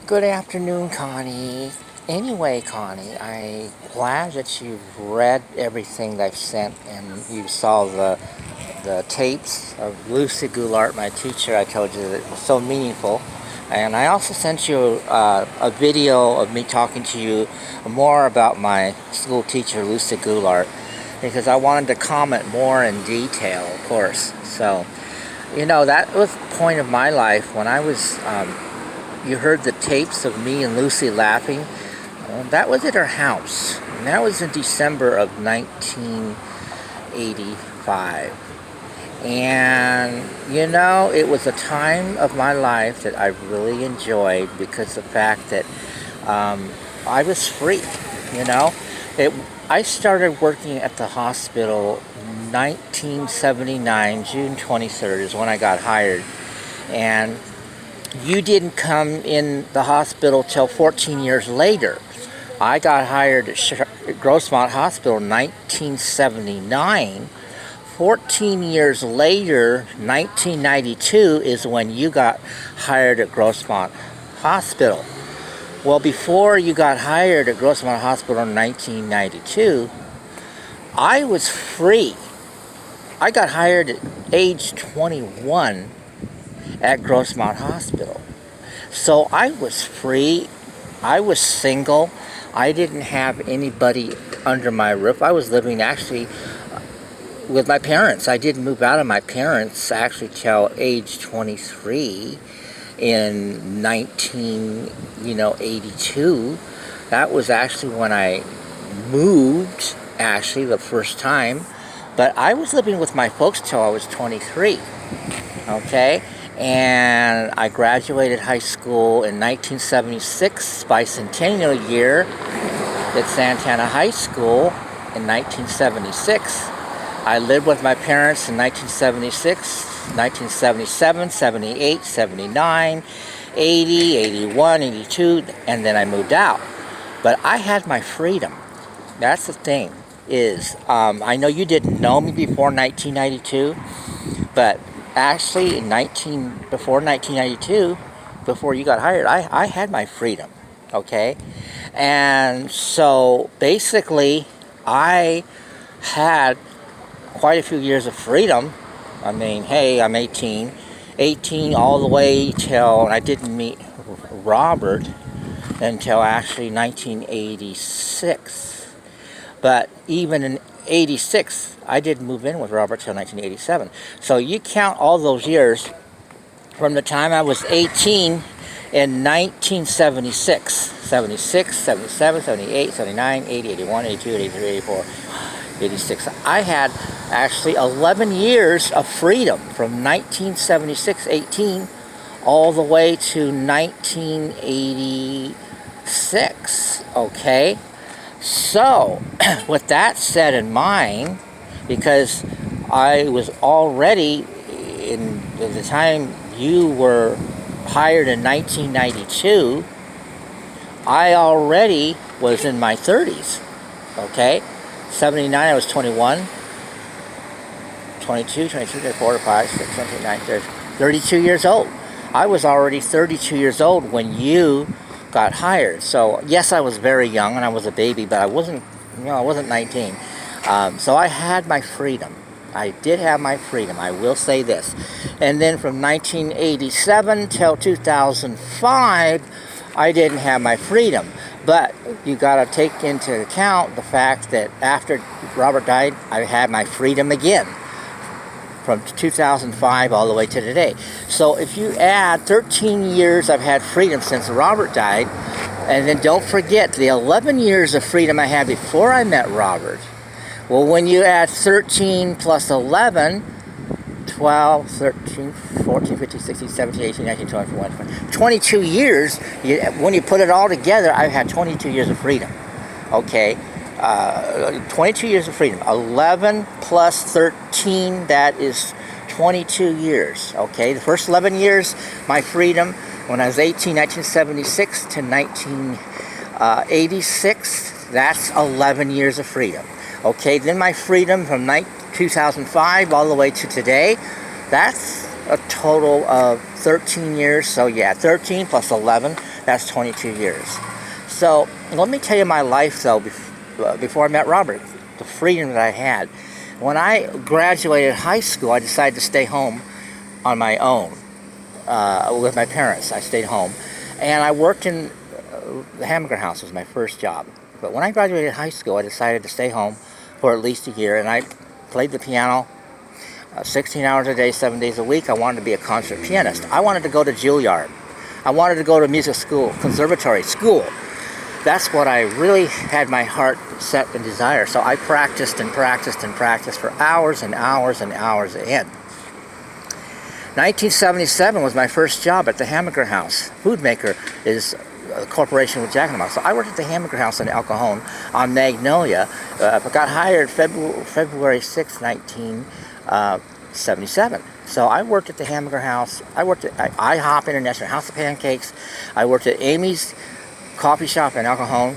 Good afternoon, Connie. Anyway, Connie, I'm glad that you've read everything that I've sent and you saw the tapes of Lucy Goulart, my teacher. I told you that it was so meaningful. And I also sent you a video of me talking to you more about my school teacher, Lucy Goulart, because I wanted to comment more in detail, of course. So, that was the point of my life when I was you heard the tapes of me and Lucy laughing. That was at her house. And that was in December of 1985. And, it was a time of my life that I really enjoyed because of the fact that I was free, you know. It, I started working at the hospital 1979, June 23rd is when I got hired. And you didn't come in the hospital till 14 years later. I got hired at Grossmont Hospital in 1979. 14 years later, 1992, is when you got hired at Grossmont Hospital. Well, before you got hired at Grossmont Hospital in 1992, I was free. I got hired at age 21 at Grossmont Hospital. So I was free. I was single. I didn't have anybody under my roof. I was living actually with my parents. I didn't move out of my parents actually till age 23 in 1982. That was actually when I moved actually the first time. But I was living with my folks till I was 23. Okay? And I graduated high school in 1976 bicentennial year at Santana High School in 1976. I lived with my parents in 1976, 1977, 78, 79, 80, 81, 82, and then I moved out. But I had my freedom. That's the thing is, I know you didn't know me before 1992, but actually, before 1992, before you got hired, I had my freedom, okay? And so basically, I had quite a few years of freedom. I mean, hey, I'm 18 all the way till, and I didn't meet Robert until actually 1986. But even in 86, I didn't move in with Robert till 1987. So you count all those years from the time I was 18 in 1976, 76, 77, 78, 79, 80, 81, 82, 83, 84, 86. I had actually 11 years of freedom from 1976, 18, all the way to 1986, okay? So, with that set in mind, because I was already, in the time you were hired in 1992, I already was in my 30s, okay? 79, I was 21, 22, 23, 24, 5, 6, 7, 8, 9, 30, 32 years old. I was already 32 years old when you got hired. So yes, I was very young and I was a baby, but I wasn't 19. So I had my freedom. I did have my freedom. I will say this. And then from 1987 till 2005, I didn't have my freedom. But you got to take into account the fact that after Robert died, I had my freedom again from 2005 all the way to today. So if you add 13 years I've had freedom since Robert died, and then don't forget the 11 years of freedom I had before I met Robert. Well, when you add 13 plus 11, 12, 13, 14, 15, 16, 17, 18, 19, 20, 21, 22 years, when you put it all together, I've had 22 years of freedom. Okay? 22 years of freedom. 11 plus 13, that is 22 years. Okay, the first 11 years, my freedom, when I was 18, 1976 to 1986, that's 11 years of freedom. Okay, then my freedom from 2005 all the way to today, that's a total of 13 years. So yeah, 13 plus 11, That's 22 years. So let me tell you my life, though, before I met Robert, the freedom that I had. When I graduated high school, I decided to stay home on my own with my parents. I stayed home. And I worked in the hamburger house was my first job. But when I graduated high school, I decided to stay home for at least a year. And I played the piano 16 hours a day, 7 days a week. I wanted to be a concert pianist. I wanted to go to Juilliard. I wanted to go to music school, conservatory, school. That's what I really had my heart set and desire. So I practiced and practiced and practiced for hours and hours and hours in. 1977 was my first job at the Hamburger House. Food Maker is a corporation with Jack in the Box. So I worked at the Hamburger House in El Cajon on Magnolia. I got hired February 6, 1977. So I worked at the Hamburger House. I worked at IHOP International House of Pancakes. I worked at Amy's Coffee Shop in El Cajon.